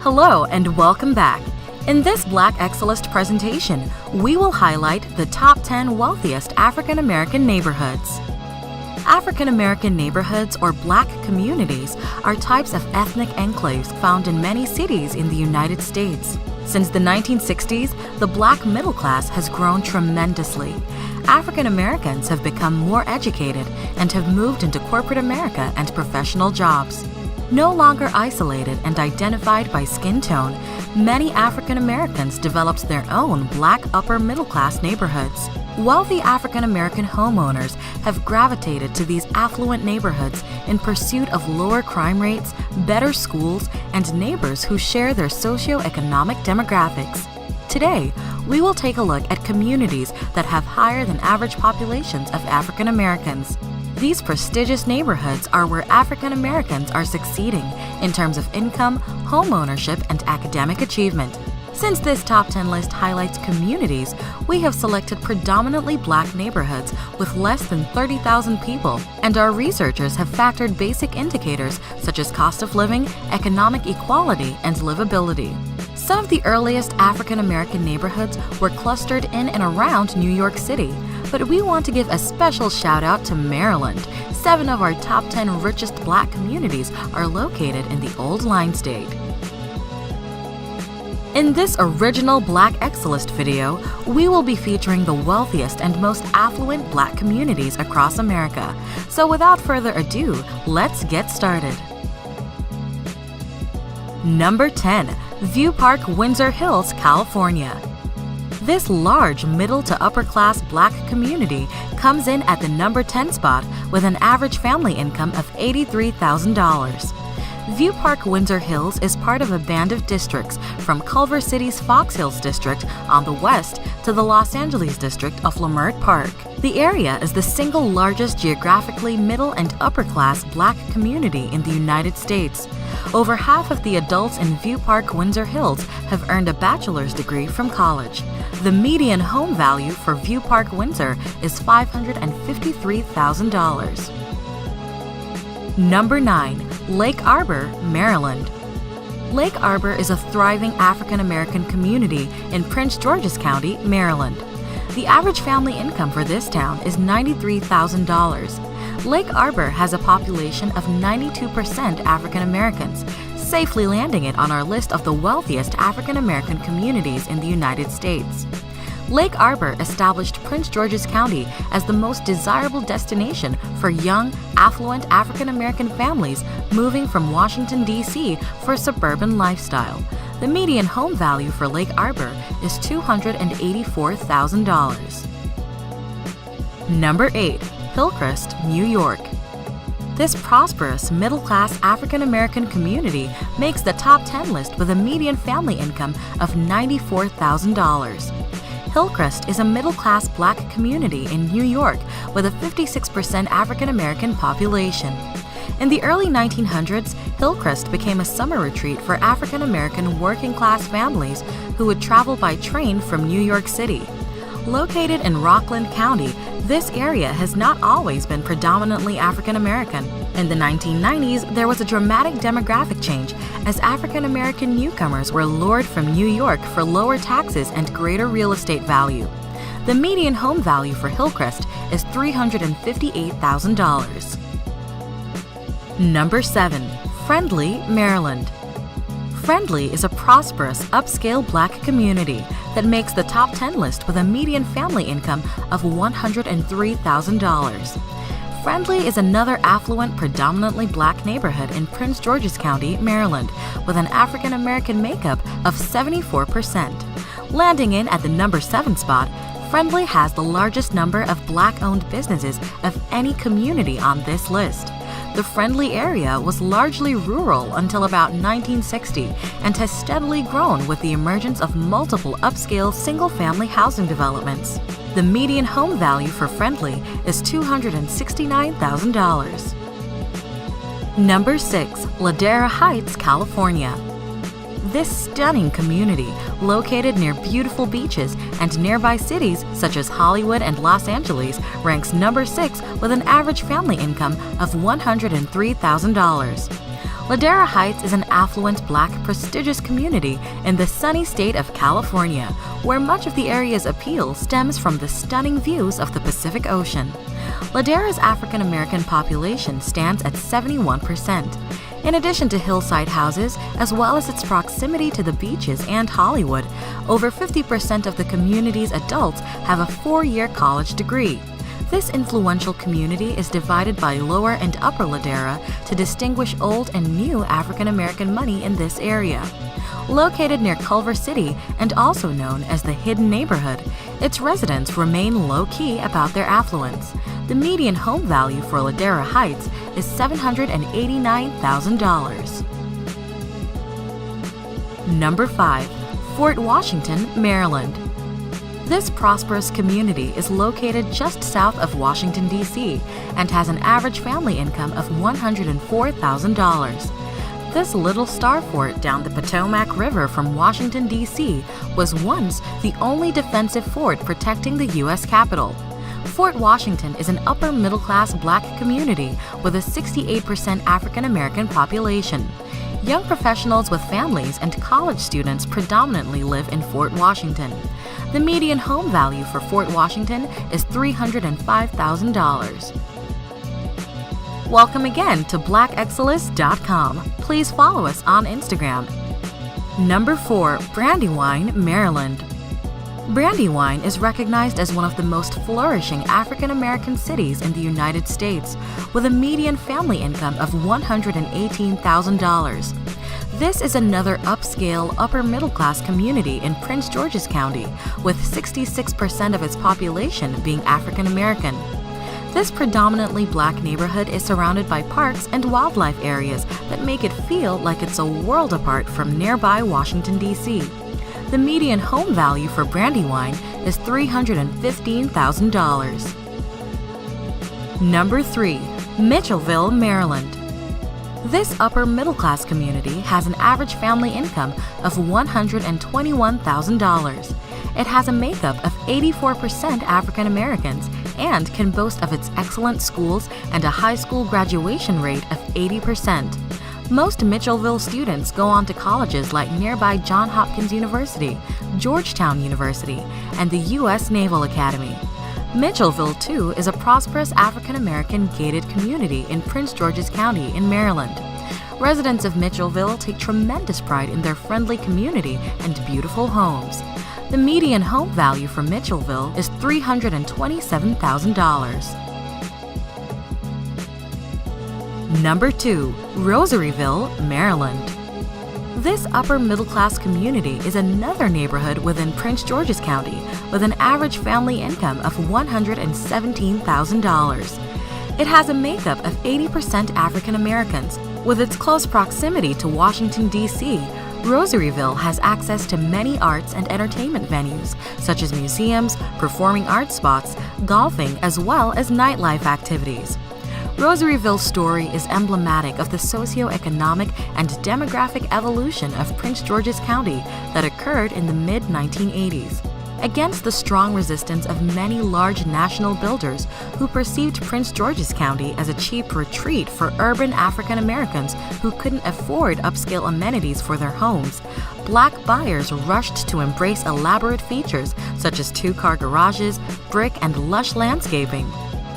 Hello and welcome back. In this Black Excellist presentation, we will highlight the top 10 wealthiest African American neighborhoods. African American neighborhoods or Black communities are types of ethnic enclaves found in many cities in the United States. Since the 1960s, the Black middle class has grown tremendously. African Americans have become more educated and have moved into corporate America and professional jobs. No longer isolated and identified by skin tone, many African Americans developed their own Black upper middle class neighborhoods. Wealthy African American homeowners have gravitated to these affluent neighborhoods in pursuit of lower crime rates, better schools, and neighbors who share their socioeconomic demographics. Today, we will take a look at communities that have higher than average populations of African Americans. These prestigious neighborhoods are where African Americans are succeeding in terms of income, home ownership, and academic achievement. Since this top 10 list highlights communities, we have selected predominantly Black neighborhoods with less than 30,000 people, and our researchers have factored basic indicators such as cost of living, economic equality, and livability. Some of the earliest African American neighborhoods were clustered in and around New York City, but we want to give a special shout out to Maryland. 7 of our top 10 richest Black communities are located in the Old Line State. In this original Black Excellist video, we will be featuring the wealthiest and most affluent Black communities across America. So without further ado, let's get started. Number 10. View Park, Windsor Hills, California. This large middle to upper class Black community comes in at the number 10 spot with an average family income of $83,000. View Park, Windsor Hills is part of a band of districts from Culver City's Fox Hills district on the west to the Los Angeles district of Leimert Park. The area is the single largest geographically middle and upper class Black community in the United States. Over half of the adults in View Park, Windsor Hills have earned a bachelor's degree from college. The median home value for View Park, Windsor is $553,000. Number 9. Lake Arbor, Maryland. Lake Arbor is a thriving African American community in Prince George's County, Maryland. The average family income for this town is $93,000. Lake Arbor has a population of 92% African Americans, safely landing it on our list of the wealthiest African American communities in the United States. Lake Arbor established Prince George's County as the most desirable destination for young, affluent African American families moving from Washington, D.C. for a suburban lifestyle. The median home value for Lake Arbor is $284,000. Number 8. Hillcrest, New York. This prosperous, middle-class African American community makes the top 10 list with a median family income of $94,000. Hillcrest is a middle-class Black community in New York with a 56% African American population. In the early 1900s, Hillcrest became a summer retreat for African American working-class families who would travel by train from New York City. Located in Rockland County, this area has not always been predominantly African American. In the 1990s, there was a dramatic demographic change as African American newcomers were lured from New York for lower taxes and greater real estate value. The median home value for Hillcrest is $358,000. Number 7. Friendly, Maryland. Friendly is a prosperous, upscale Black community that makes the top 10 list with a median family income of $103,000. Friendly is another affluent, predominantly Black neighborhood in Prince George's County, Maryland, with an African American makeup of 74%. Landing in at the number 7 spot, Friendly has the largest number of Black-owned businesses of any community on this list. The Friendly area was largely rural until about 1960 and has steadily grown with the emergence of multiple upscale single-family housing developments. The median home value for Friendly is $269,000. Number 6. Ladera Heights, California. This stunning community, located near beautiful beaches and nearby cities such as Hollywood and Los Angeles, ranks number 6 with an average family income of $103,000. Ladera Heights is an affluent Black prestigious community in the sunny state of California, where much of the area's appeal stems from the stunning views of the Pacific Ocean. Ladera's African American population stands at 71%. In addition to hillside houses, as well as its proximity to the beaches and Hollywood, over 50% of the community's adults have a 4-year college degree. This influential community is divided by Lower and Upper Ladera to distinguish old and new African American money in this area. Located near Culver City and also known as the Hidden Neighborhood, its residents remain low-key about their affluence. The median home value for Ladera Heights is $789,000. Number 5. Fort Washington, Maryland. This prosperous community is located just south of Washington, D.C. and has an average family income of $104,000. This little star fort down the Potomac River from Washington, D.C. was once the only defensive fort protecting the U.S. Capitol. Fort Washington is an upper-middle-class Black community with a 68% African-American population. Young professionals with families and college students predominantly live in Fort Washington. The median home value for Fort Washington is $305,000. Welcome again to BlackExcellus.com. Please follow us on Instagram. Number 4. Brandywine, Maryland. Brandywine is recognized as one of the most flourishing African American cities in the United States, with a median family income of $118,000. This is another upscale, upper-middle-class community in Prince George's County, with 66% of its population being African American. This predominantly Black neighborhood is surrounded by parks and wildlife areas that make it feel like it's a world apart from nearby Washington, D.C. The median home value for Brandywine is $315,000. Number 3. Mitchellville, Maryland. This upper-middle-class community has an average family income of $121,000. It has a makeup of 84% African Americans and can boast of its excellent schools and a high school graduation rate of 80%. Most Mitchellville students go on to colleges like nearby Johns Hopkins University, Georgetown University, and the U.S. Naval Academy. Mitchellville, too, is a prosperous African-American gated community in Prince George's County in Maryland. Residents of Mitchellville take tremendous pride in their friendly community and beautiful homes. The median home value for Mitchellville is $327,000. Number 2. Rosaryville, Maryland. This upper-middle-class community is another neighborhood within Prince George's County with an average family income of $117,000. It has a makeup of 80% African Americans. With its close proximity to Washington, D.C., Rosaryville has access to many arts and entertainment venues, such as museums, performing arts spots, golfing, as well as nightlife activities. Rosaryville's story is emblematic of the socioeconomic and demographic evolution of Prince George's County that occurred in the mid-1980s. Against the strong resistance of many large national builders who perceived Prince George's County as a cheap retreat for urban African Americans who couldn't afford upscale amenities for their homes, Black buyers rushed to embrace elaborate features such as 2-car garages, brick, and lush landscaping.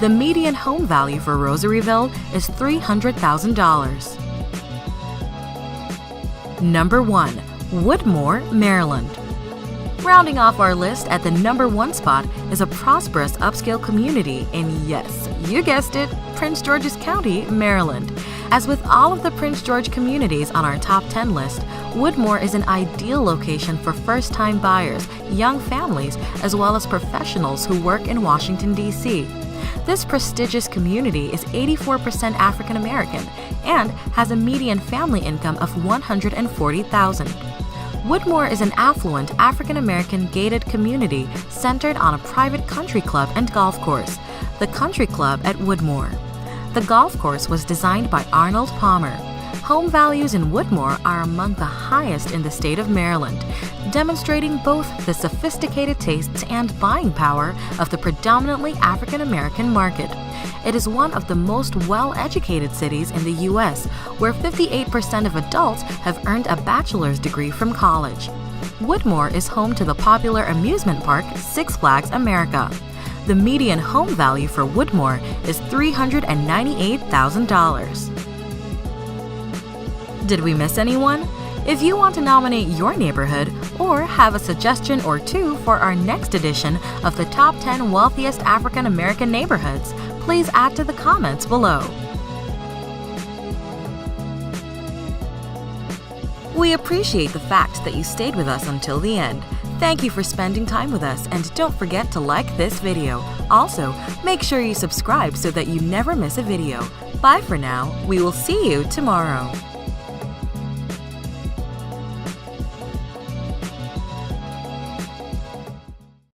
The median home value for Rosaryville is $300,000. Number 1. Woodmore, Maryland. Rounding off our list at the number 1 spot is a prosperous upscale community in, yes, you guessed it, Prince George's County, Maryland. As with all of the Prince George communities on our top 10 list, Woodmore is an ideal location for first-time buyers, young families, as well as professionals who work in Washington, D.C. This prestigious community is 84% African American and has a median family income of $140,000. Woodmore is an affluent African American gated community centered on a private country club and golf course, the Country Club at Woodmore. The golf course was designed by Arnold Palmer. Home values in Woodmore are among the highest in the state of Maryland, demonstrating both the sophisticated tastes and buying power of the predominantly African American market. It is one of the most well-educated cities in the U.S., where 58% of adults have earned a bachelor's degree from college. Woodmore is home to the popular amusement park Six Flags America. The median home value for Woodmore is $398,000. Did we miss anyone? If you want to nominate your neighborhood or have a suggestion or two for our next edition of the Top 10 Wealthiest African American Neighborhoods, please add to the comments below. We appreciate the fact that you stayed with us until the end. Thank you for spending time with us, and don't forget to like this video. Also, make sure you subscribe so that you never miss a video. Bye for now. We will see you tomorrow.